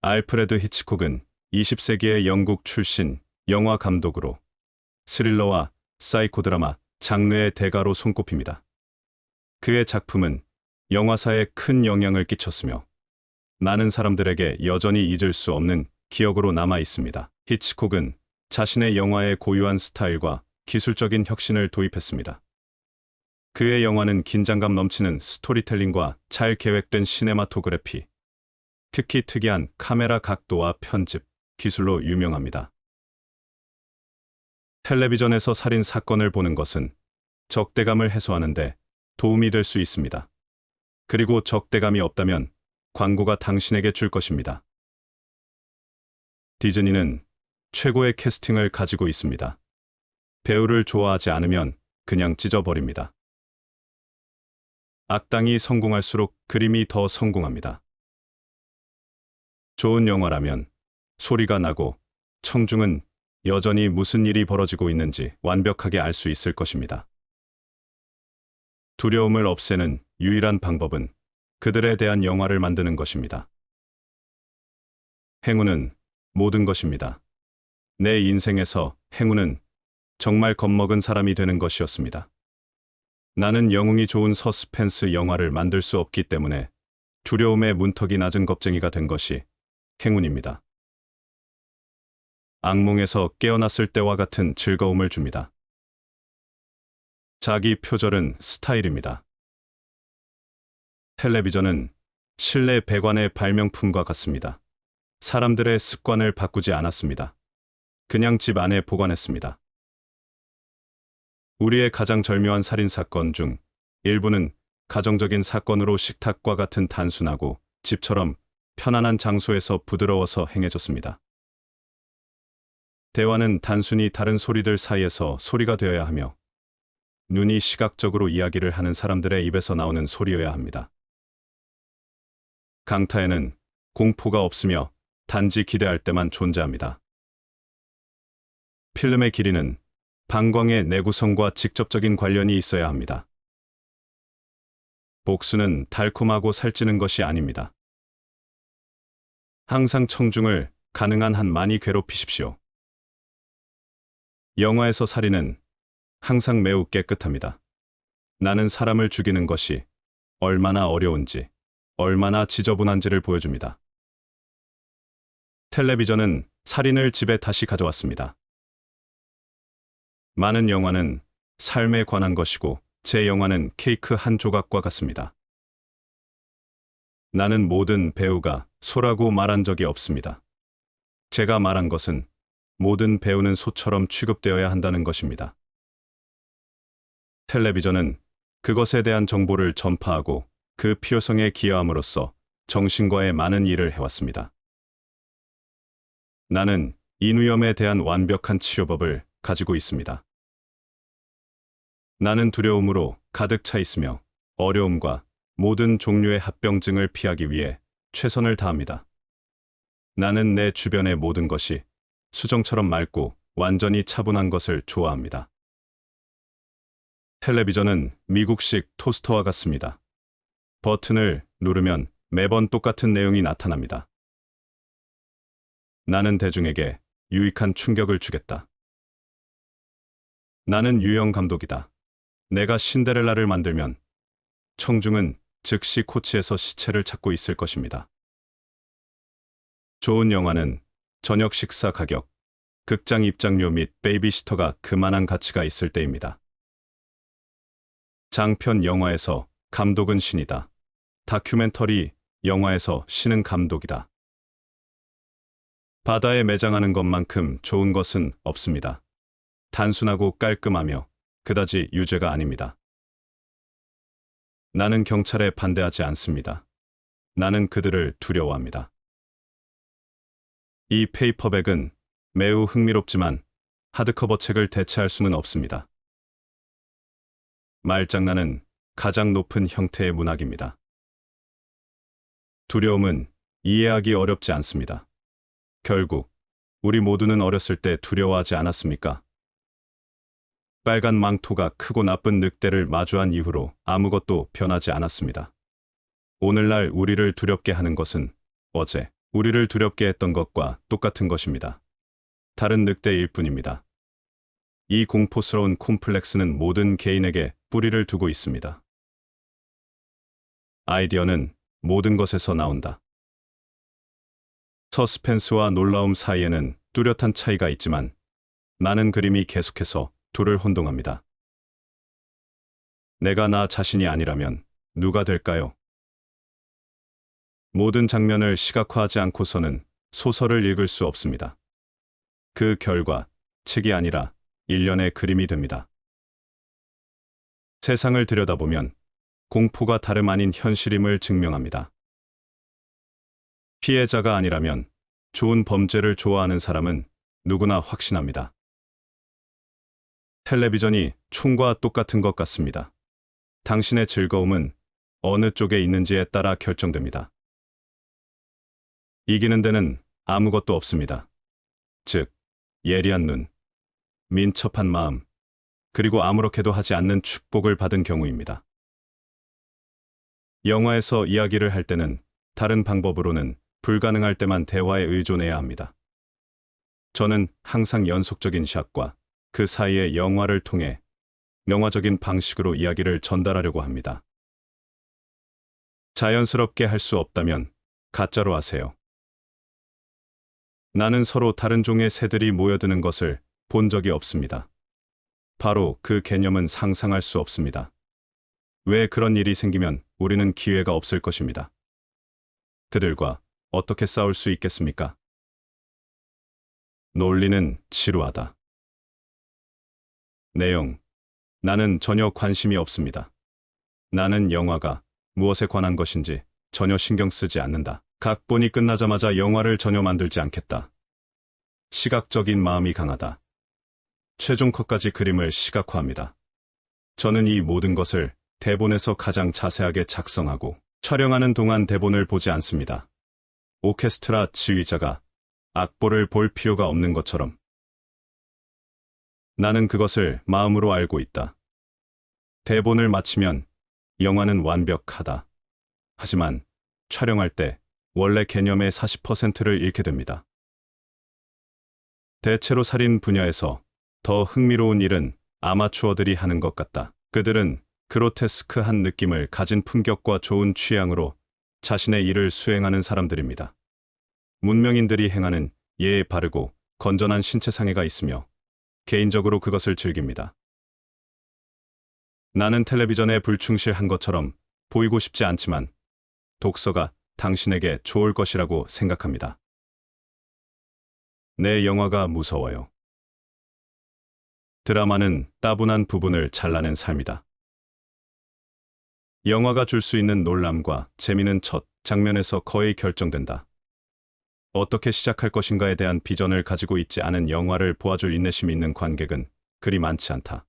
알프레드 히치콕은 20세기의 영국 출신 영화 감독으로 스릴러와 사이코 드라마 장르의 대가로 손꼽힙니다. 그의 작품은 영화사에 큰 영향을 끼쳤으며 많은 사람들에게 여전히 잊을 수 없는 기억으로 남아 있습니다. 히치콕은 자신의 영화에 고유한 스타일과 기술적인 혁신을 도입했습니다. 그의 영화는 긴장감 넘치는 스토리텔링과 잘 계획된 시네마토그래피, 특히 특이한 카메라 각도와 편집, 기술로 유명합니다. 텔레비전에서 살인 사건을 보는 것은 적대감을 해소하는 데 도움이 될 수 있습니다. 그리고 적대감이 없다면 광고가 당신에게 줄 것입니다. 디즈니는 최고의 캐스팅을 가지고 있습니다. 배우를 좋아하지 않으면 그냥 찢어버립니다. 악당이 성공할수록 그림이 더 성공합니다. 좋은 영화라면 소리가 나고 청중은 여전히 무슨 일이 벌어지고 있는지 완벽하게 알 수 있을 것입니다. 두려움을 없애는 유일한 방법은 그들에 대한 영화를 만드는 것입니다. 행운은 모든 것입니다. 내 인생에서 행운은 정말 겁먹은 사람이 되는 것이었습니다. 나는 영웅이 좋은 서스펜스 영화를 만들 수 없기 때문에 두려움의 문턱이 낮은 겁쟁이가 된 것이 행운입니다. 악몽에서 깨어났을 때와 같은 즐거움을 줍니다. 자기 표절은 스타일입니다. 텔레비전은 실내 배관의 발명품과 같습니다. 사람들의 습관을 바꾸지 않았습니다. 그냥 집 안에 보관했습니다. 우리의 가장 절묘한 살인사건 중 일부는 가정적인 사건으로 식탁과 같은 단순하고 집처럼 편안한 장소에서 부드러워서 행해졌습니다. 대화는 단순히 다른 소리들 사이에서 소리가 되어야 하며 눈이 시각적으로 이야기를 하는 사람들의 입에서 나오는 소리여야 합니다. 강타에는 공포가 없으며 단지 기대할 때만 존재합니다. 필름의 길이는 방광의 내구성과 직접적인 관련이 있어야 합니다. 복수는 달콤하고 살찌는 것이 아닙니다. 항상 청중을 가능한 한 많이 괴롭히십시오. 영화에서 살인은 항상 매우 깨끗합니다. 나는 사람을 죽이는 것이 얼마나 어려운지, 얼마나 지저분한지를 보여줍니다. 텔레비전은 살인을 집에 다시 가져왔습니다. 많은 영화는 삶에 관한 것이고 제 영화는 케이크 한 조각과 같습니다. 나는 모든 배우가 소라고 말한 적이 없습니다. 제가 말한 것은 모든 배우는 소처럼 취급되어야 한다는 것입니다. 텔레비전은 그것에 대한 정보를 전파하고 그 필요성에 기여함으로써 정신과에 많은 일을 해왔습니다. 나는 인위험에 대한 완벽한 치료법을 가지고 있습니다. 나는 두려움으로 가득 차 있으며 어려움과 모든 종류의 합병증을 피하기 위해 최선을 다합니다. 나는 내 주변의 모든 것이 수정처럼 맑고 완전히 차분한 것을 좋아합니다. 텔레비전은 미국식 토스터와 같습니다. 버튼을 누르면 매번 똑같은 내용이 나타납니다. 나는 대중에게 유익한 충격을 주겠다. 나는 유형 감독이다. 내가 신데렐라를 만들면 청중은 즉시 코치에서 시체를 찾고 있을 것입니다. 좋은 영화는 저녁 식사 가격, 극장 입장료 및 베이비시터가 그만한 가치가 있을 때입니다. 장편 영화에서 감독은 신이다. 다큐멘터리 영화에서 신은 감독이다. 바다에 매장하는 것만큼 좋은 것은 없습니다. 단순하고 깔끔하며 그다지 유죄가 아닙니다. 나는 경찰에 반대하지 않습니다. 나는 그들을 두려워합니다. 이 페이퍼백은 매우 흥미롭지만 하드커버 책을 대체할 수는 없습니다. 말장난은 가장 높은 형태의 문학입니다. 두려움은 이해하기 어렵지 않습니다. 결국 우리 모두는 어렸을 때 두려워하지 않았습니까? 빨간 망토가 크고 나쁜 늑대를 마주한 이후로 아무것도 변하지 않았습니다. 오늘날 우리를 두렵게 하는 것은 어제 우리를 두렵게 했던 것과 똑같은 것입니다. 다른 늑대일 뿐입니다. 이 공포스러운 콤플렉스는 모든 개인에게 뿌리를 두고 있습니다. 아이디어는 모든 것에서 나온다. 서스펜스와 놀라움 사이에는 뚜렷한 차이가 있지만 많은 그림이 계속해서 둘을 혼동합니다. 내가 나 자신이 아니라면 누가 될까요? 모든 장면을 시각화하지 않고서는 소설을 읽을 수 없습니다. 그 결과 책이 아니라 일련의 그림이 됩니다. 세상을 들여다보면 공포가 다름 아닌 현실임을 증명합니다. 피해자가 아니라면 좋은 범죄를 좋아하는 사람은 누구나 확신합니다. 텔레비전이 총과 똑같은 것 같습니다. 당신의 즐거움은 어느 쪽에 있는지에 따라 결정됩니다. 이기는 데는 아무것도 없습니다. 즉, 예리한 눈, 민첩한 마음, 그리고 아무렇게도 하지 않는 축복을 받은 경우입니다. 영화에서 이야기를 할 때는 다른 방법으로는 불가능할 때만 대화에 의존해야 합니다. 저는 항상 연속적인 샷과 그 사이의 영화를 통해 명화적인 방식으로 이야기를 전달하려고 합니다. 자연스럽게 할 수 없다면 가짜로 하세요. 나는 서로 다른 종의 새들이 모여드는 것을 본 적이 없습니다. 바로 그 개념은 상상할 수 없습니다. 왜 그런 일이 생기면 우리는 기회가 없을 것입니다. 그들과 어떻게 싸울 수 있겠습니까? 논리는 지루하다. 내용, 나는 전혀 관심이 없습니다. 나는 영화가 무엇에 관한 것인지 전혀 신경 쓰지 않는다. 각본이 끝나자마자 영화를 전혀 만들지 않겠다. 시각적인 마음이 강하다. 최종 컷까지 그림을 시각화합니다. 저는 이 모든 것을 대본에서 가장 자세하게 작성하고 촬영하는 동안 대본을 보지 않습니다. 오케스트라 지휘자가 악보를 볼 필요가 없는 것처럼. 나는 그것을 마음으로 알고 있다. 대본을 마치면 영화는 완벽하다. 하지만 촬영할 때 원래 개념의 40%를 잃게 됩니다. 대체로 살인 분야에서 더 흥미로운 일은 아마추어들이 하는 것 같다. 그들은 그로테스크한 느낌을 가진 품격과 좋은 취향으로 자신의 일을 수행하는 사람들입니다. 문명인들이 행하는 예에 바르고 건전한 신체 상해가 있으며 개인적으로 그것을 즐깁니다. 나는 텔레비전에 불충실한 것처럼 보이고 싶지 않지만 독서가 당신에게 좋을 것이라고 생각합니다. 내 영화가 무서워요. 드라마는 따분한 부분을 잘라낸 삶이다. 영화가 줄 수 있는 놀람과 재미는 첫 장면에서 거의 결정된다. 어떻게 시작할 것인가에 대한 비전을 가지고 있지 않은 영화를 보아줄 인내심이 있는 관객은 그리 많지 않다.